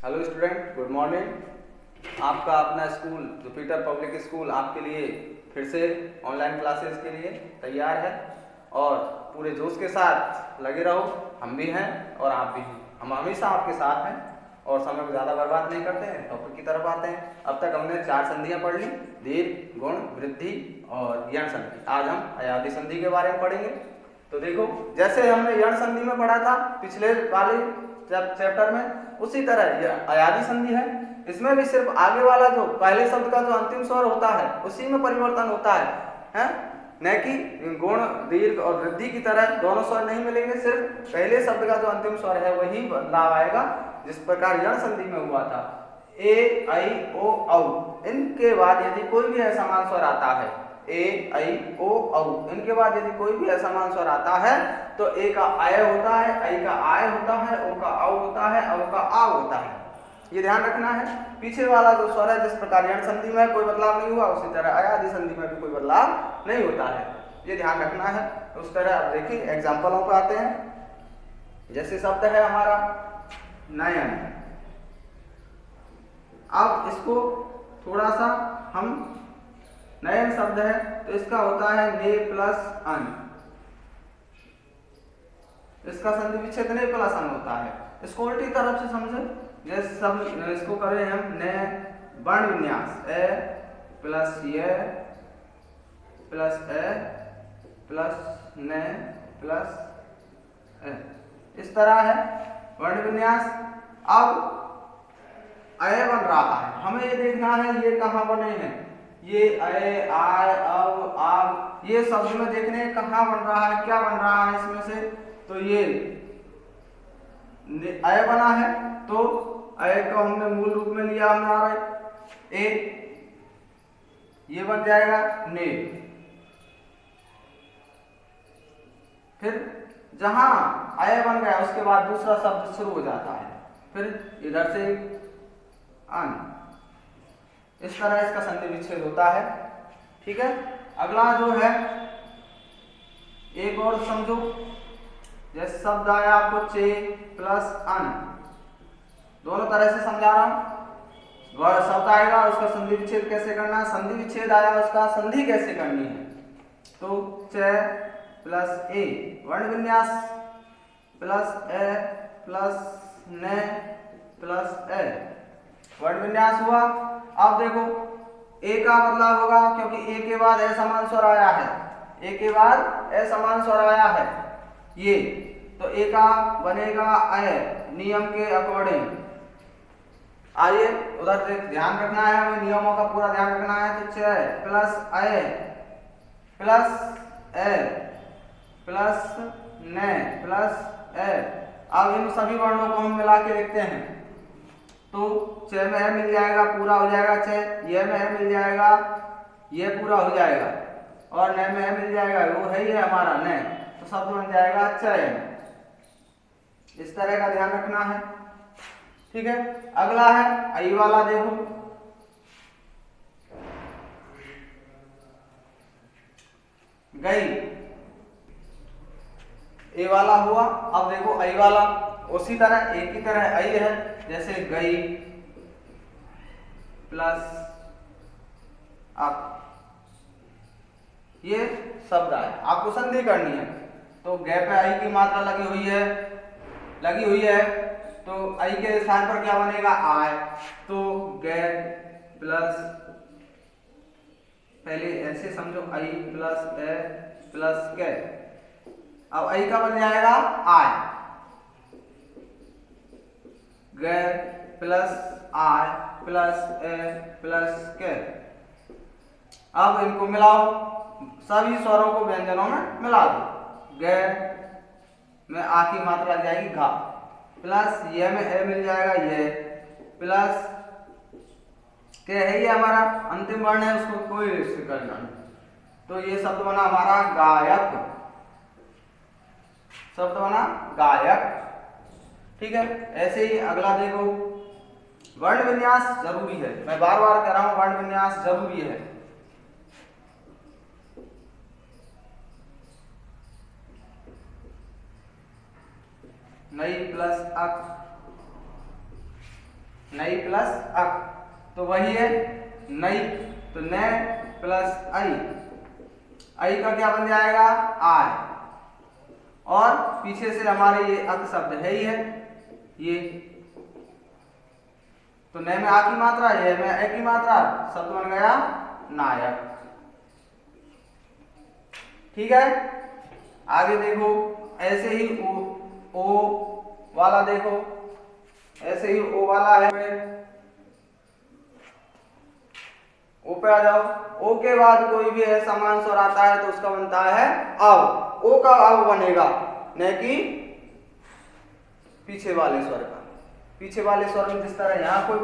Hello student, good morning. आपका अपना school Jupiter public school आपके लिए फिर से ऑनलाइन क्लासेस के लिए तैयार है और पूरे जोश के साथ लगे रहो। हम भी हैं और आप भी हैं। हम हमेशा आपके साथ हैं और समय को ज़्यादा बर्बाद नहीं करते हैं। टॉपिक की तरफ आते हैं। अब तक हमने 4 संधियाँ पढ़ ली, दीर्घ, गुण, वृद्धि और यण संधि। आज हम अयादी संधि के बारे में पढ़ेंगे। तो देखो, जैसे हमने यण संधि में पढ़ा था पिछले वाले चैप्टर में, उसी तरह यह अयादी संधि है। इसमें भी सिर्फ आगे वाला जो पहले शब्द का जो अंतिम स्वर होता है उसी में परिवर्तन होता है? न कि गुण, दीर्घ और वृद्धि की तरह दोनों स्वर नहीं मिलेंगे। सिर्फ पहले शब्द का जो अंतिम स्वर है वही बदलाव आएगा, जिस प्रकार यण संधि में हुआ था। ए, ऐ, ओ, औ, इनके बाद यदि कोई भी असमान स्वर आता है, ए, ऐ, ओ, औ, इनके बाद यदि कोई भी असमान स्वर आता है तो ए का आय होता है, ऐ का आय होता है, ओ का औ होता है, औ का आ होता है। ये ध्यान रखना है। पीछे वाला जो स्वर है, जिस प्रकार यण संधि में कोई बदलाव नहीं हुआ, उसी तरह अयादी संधि में भी कोई बदलाव नहीं होता है। ये ध्यान रखना है। उस तरह अब देखिए एग्जाम्पलों पर आते हैं। जैसे शब्द है हमारा नयन। अब इसको थोड़ा सा हम, नयन शब्द है तो इसका होता है ने प्लस अन। इसका संधि विच्छेद ने प्लस अन होता है। इसको उल्टी तरफ से समझे। जैसे सब इसको करें हम ने वर्ण विन्यास, ए प्लस ये प्लस ए प्लस ने प्लस ए, इस तरह है वर्ण विन्यास। अब अय बन रहा है, हमें ये देखना है ये कहाँ बने हैं। ये अय, आय, अब, आप, ये शब्द में देखने कहाँ बन रहा है, क्या बन रहा है इसमें से। तो ये अय बना है तो अय को हमने मूल रूप में लिया हमारा ए, ये बन जाएगा ने। फिर जहां अय बन गया उसके बाद दूसरा शब्द शुरू हो जाता है, फिर इधर से अन। इस तरह इसका संधि विच्छेद होता है। ठीक है। अगला जो है एक और समझो। जैसे शब्द आया आपको चे प्लस अन, दोनों तरह से समझा रहा हूं। शब्द आएगा उसका संधि विच्छेद कैसे करना है, संधि विच्छेद आया उसका संधि कैसे करनी है। तो चे प्लस ए, वर्ण विन्यास प्लस ए प्लस ने प्लस ए, वर्ण विन्यास हुआ। अब देखो ए का बदलाव होगा क्योंकि ए के बाद असमान स्वर आया है, ए के बाद असमान स्वर आया है ये, तो ए का बनेगा अय नियम के अकॉर्डिंग। आइए उधर से ध्यान रखना है, हमें नियमों का पूरा ध्यान रखना है। तो च प्लस अय प्लस ए प्लस ने प्लस ए। अब इन सभी वर्णों को हम मिला के देखते हैं तो च में मिल जाएगा, पूरा हो जाएगा च, ये में मिल जाएगा, ये पूरा हो जाएगा, और न में मिल जाएगा, वो है ये हमारा न, तो शब्द बन जाएगा चयन। इस तरह का ध्यान रखना है। ठीक है। अगला है आई वाला। देखो गई, ए वाला हुआ। अब देखो आई वाला उसी तरह ए की तरह आई है। जैसे गई प्लस अप, ये शब्द आए, आपको संधि करनी है तो गे पे आई की मात्रा लगी हुई है तो आई के स्थान पर क्या बनेगा आय। तो गे प्लस, पहले ऐसे समझो आई प्लस ए प्लस के, अब आई का बन जाएगा आय, गे प्लस आय प्लस ए प्लस के। अब इनको मिलाओ, सभी स्वरों को व्यंजनों में मिला दो। गे में आ की मात्रा लग जाएगी घा, प्लस ये में ए मिल जाएगा ये, प्लस के है ये हमारा अंतिम वर्ण है, उसको कोई रिश्ते करना नहीं। तो ये शब्द बना हमारा गायक, शब्द बना गायक। ठीक है। ऐसे ही अगला देखो, वर्ण विन्यास जरूरी है, मैं बार बार कह रहा हूं वर्ण विन्यास जरूरी है। नई प्लस अक, नई प्लस अक, तो वही है नई, तो न प्लस आई का क्या बन जाएगा आय, और पीछे से हमारे ये अक शब्द है ही है ये, तो न में आ की मात्रा, ये में ए की मात्रा, शब्द बन गया नायक। ठीक है, आगे देखो, ऐसे ही ओ वाला देखो, ऐसे ही ओ वाला है, ओ पे आ जाओ। ओ के बाद कोई भी ऐसा मान स्वर आता है तो उसका बनता है अव, ओ का अव बनेगा, न कि पीछे वाले स्वर का। पीछे वाले स्वर में जिस तरह यहाँ कोई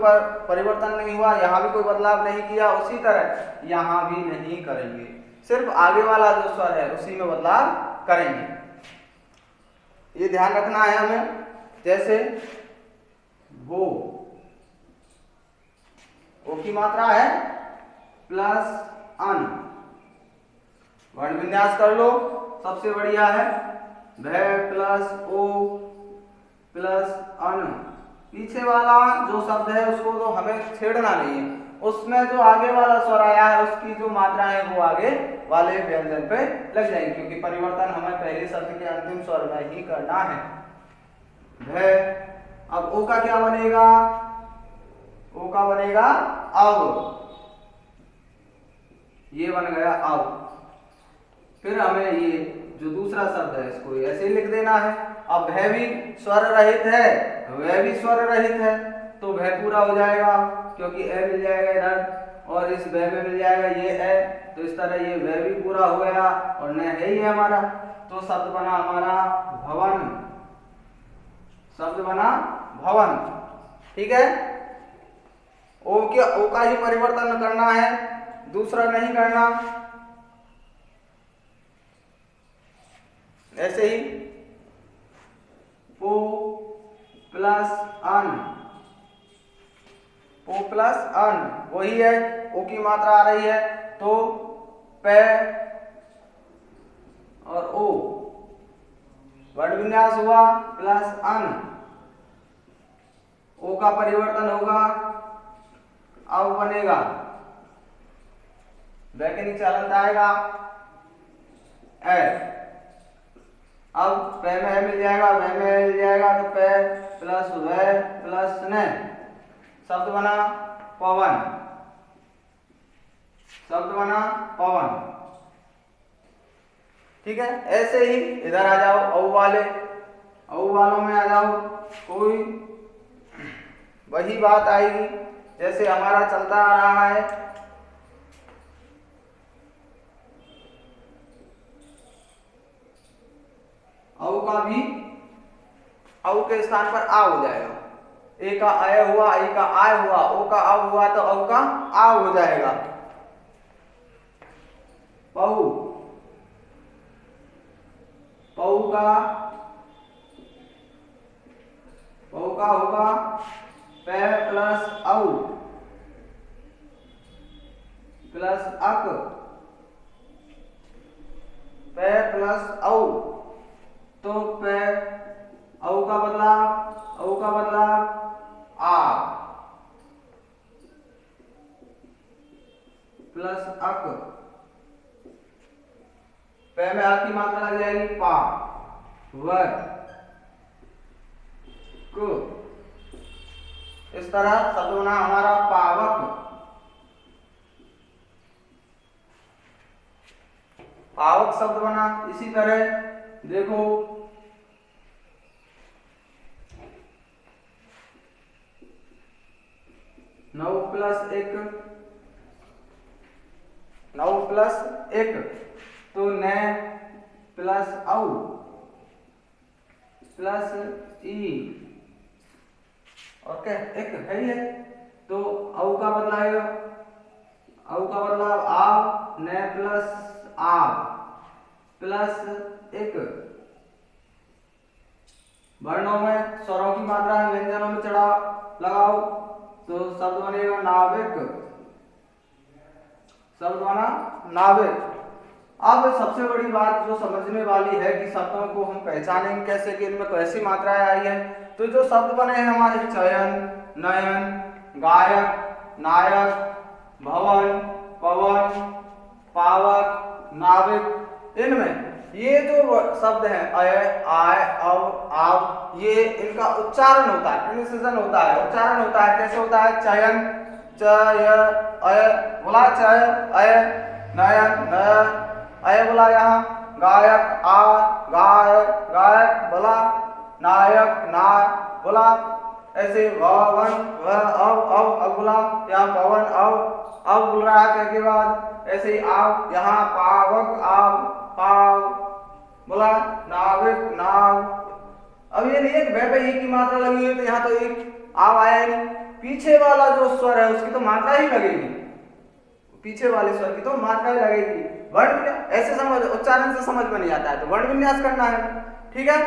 परिवर्तन नहीं हुआ, यहाँ भी कोई बदलाव नहीं किया, उसी तरह यहाँ भी नहीं करेंगे, सिर्फ आगे वाला जो स्वर है उसी में बदलाव करेंगे। ये ध्यान रखना है हमें। जैसे वो, ओ की मात्रा है प्लस अन, वर्ण विन्यास कर लो, सबसे बढ़िया है भ प्लस ओ प्लस अन। पीछे वाला जो शब्द है उसको तो हमें छेड़ना नहीं है, उसमें जो आगे वाला स्वर आया है उसकी जो मात्रा है वो आगे वाले व्यंजन पे लग जाएंगे, क्योंकि परिवर्तन हमें पहले शब्द के अंतिम स्वर में ही करना है। भ, अब ओ का क्या बनेगा, ओ का बनेगा अब, ये बन गया अब। फिर हमें ये जो दूसरा शब्द है इसको ऐसे ही लिख देना है। अब भय भी स्वर रहित है, वह भी स्वर रहित है, तो भय पूरा हो जाएगा, क्योंकि ए मिल जाएगा इधर और इस भय में मिल जाएगा ये ए, तो इस तरह ये भय भी पूरा हो गया और न है ही है हमारा, तो शब्द बना हमारा भवन, शब्द बना भवन। ठीक है, ओ का ही परिवर्तन करना है, दूसरा नहीं करना। ऐसे ही पो प्लस अन, पो प्लस अन वही है, ओ की मात्रा आ रही है तो पे और ओ, वर्ण विन्यास हुआ प्लस अन, ओ का परिवर्तन होगा अब बनेगा, वैकल्पिक चालन आएगा ए, अब पे में है मिल जाएगा, वे में मिल जाएगा, तो पे प्लस वे प्लस ने, शब्द बना पवन, शब्द बना पवन। ठीक है, ऐसे ही इधर आ जाओ, औ वाले, औ वालों में आ जाओ, कोई वही बात आएगी जैसे हमारा चलता आ रहा है। औ का भी औ के स्थान पर आ हो जाएगा, ए का अय हुआ, ई का आय हुआ, ओ का अव हुआ तो औ का आ हो जाएगा। पहु, पहु का होगा पे प्लस औ प्लस अक, पे प्लस औ, तो पे औ का बदलाव आ प्लस अक, पे में आ की मात्रा लग जाएगी पा, वर को, इस तरह शब्द बना हमारा पावक, पावक शब्द बना। इसी तरह देखो नौ प्लस एक, तो न प्लस औ प्लस ई, और क्या एक है ही है, तो औ का बदलाव आव, न प्लस आव प्लस एक, वर्णों में स्वरों की मात्रा है, व्यंजनों में चढ़ा लगाओ तो शब्द बनेगा नाविक, शब्द बना नाविक। अब सबसे बड़ी बात जो समझने वाली है कि शब्दों को हम पहचानेंगे कैसे कि इनमें कैसी मात्राएं आई है। तो जो शब्द बने हैं हमारे चयन, नयन, गायक, नायक, भवन, पवन, पावक, नाविक। इनमें ये जो शब्द हैं अय, आय, अव, आव, ये इनका उच्चारण होता है, प्रोनाउंसिएशन होता है, उच्चारण होता है। कैसे होता है? चयन, च, य, अय बोला, चय, अय, नयन, न, अय बोला यहाँ, गायक, आ, गाय, गायक बोला, नायक, ना बोला, ऐसे भवन, व, अव बोला, यहाँ पवन, अव बोल रहा है के बाद, ऐसे आव, यहाँ पावक, आव, पाव बोला, नाविक, नाव। अब ये नहीं है कि भय ई की मात्रा लगी हुई तो यहाँ तो एक आव आया नहीं, पीछे वाला जो स्वर है उसकी तो मात्रा ही लगेगी, पीछे वाले स्वर की तो मात्रा ही लगेगी। वर्ण विन्यास ऐसे समझ, उच्चारण से समझ में नहीं आता है तो वर्ण विन्यास करना है। ठीक है,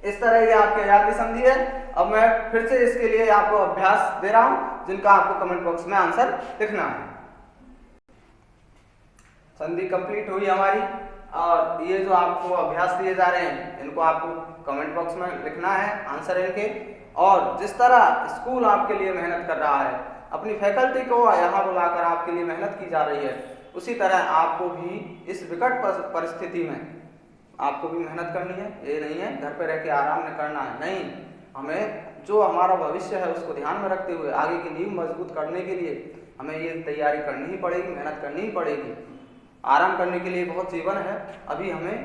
इस तरह ये आपके याद की संधि है। अब मैं फिर से इसके लिए आपको अभ्यास दे रहा हूं जिनका आपको कमेंट बॉक्स में आंसर लिखना है। संधि कंप्लीट हुई हमारी और ये जो आपको अभ्यास दिए जा रहे हैं इनको आपको कमेंट बॉक्स में लिखना है आंसर इनके। और जिस तरह स्कूल आपके लिए मेहनत कर रहा है, अपनी फैकल्टी को यहाँ बुलाकर आपके लिए मेहनत की जा रही है, उसी तरह आपको भी इस विकट परिस्थिति में आपको भी मेहनत करनी है। ये नहीं है घर पे रह के आराम न करना है, नहीं, हमें जो हमारा भविष्य है उसको ध्यान में रखते हुए आगे की नींव मजबूत करने के लिए हमें ये तैयारी करनी ही पड़ेगी, मेहनत करनी ही पड़ेगी। आराम करने के लिए बहुत जीवन है, अभी हमें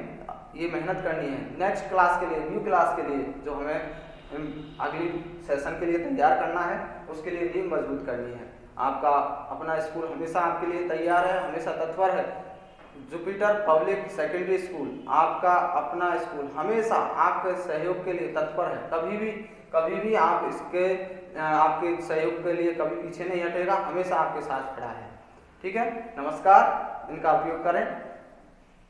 ये मेहनत करनी है नेक्स्ट क्लास के लिए, न्यू क्लास के लिए जो हमें अगली सेशन के लिए तैयार करना है, उसके लिए नींव मजबूत करनी है। आपका अपना स्कूल हमेशा आपके लिए तैयार है, हमेशा तत्पर है। जुपिटर पब्लिक सेकेंडरी स्कूल आपका अपना स्कूल हमेशा आपके सहयोग के लिए तत्पर है। कभी भी आप इसके आपके सहयोग के लिए कभी पीछे नहीं हटेगा, हमेशा आपके साथ खड़ा है। ठीक है, नमस्कार, इनका उपयोग करें।